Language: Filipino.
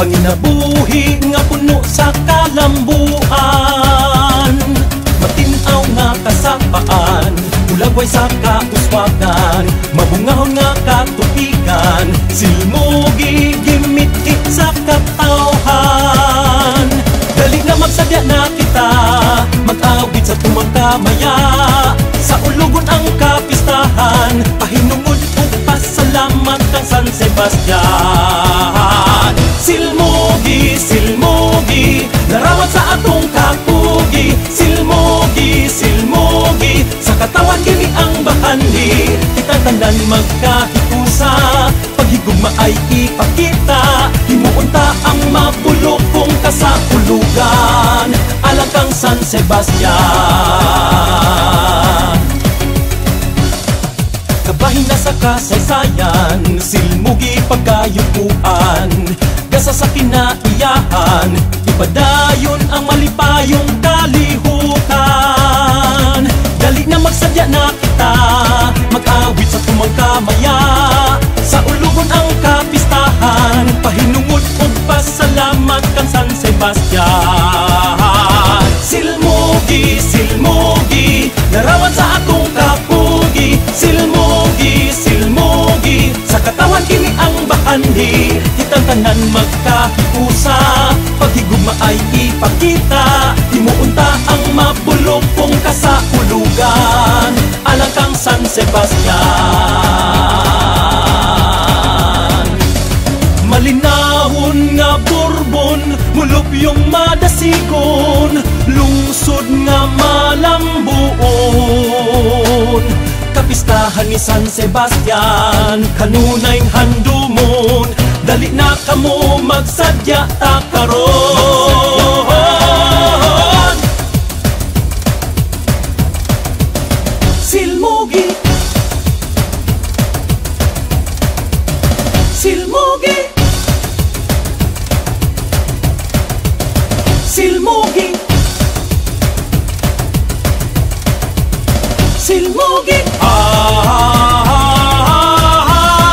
Panginabuhi nga puno sa kalambuan, matinaw nga kasapaan, ulagway sa kauswagan, mabungahon nga katupigan, silmugi gimitit sa katawhan. Dali na magsadya na kita, mag-awit sa tumagkamaya, sa ulugon ang kapistahan, pahinungod o pasalamat kang San Sebastian. Silmugi, silmugi, larawan sa atong kapugi, silmugi, silmugi, sa katawan kini ang bahandi, kita tanan magkahikusa, paghigugma ay ipakita, himuunta ang mabulok kung kasakulugan, alang kang San Sebastian. Kabahin na sa kasaysayan, silmugi pagkayukuan, gasa sa kinaiyahan, ipadayon ang malipayong kalihukan. Dali na magsadya na kita, mag-awit sa tumagkamaya, sa ulugon ang kapistahan, pahinungod o pasalamat kang San Sebastian. Silmugi, silmugi, larawan sa atong kapugi, silmugi, silmugi, sa katawan kini ang bahandi, kitang tanan magkahikusa, paghigugma ay ipakita, himuunta ang mabulok kung kasakulugan, alang kang San Sebastian. Malinahon nga Bourbon, mulop yung madasigon, lungsod nga malambuon, kapistahan ni San Sebastian, kanunay handumon, dali na kamo magsadya ta karon. Silmugi, silmugi,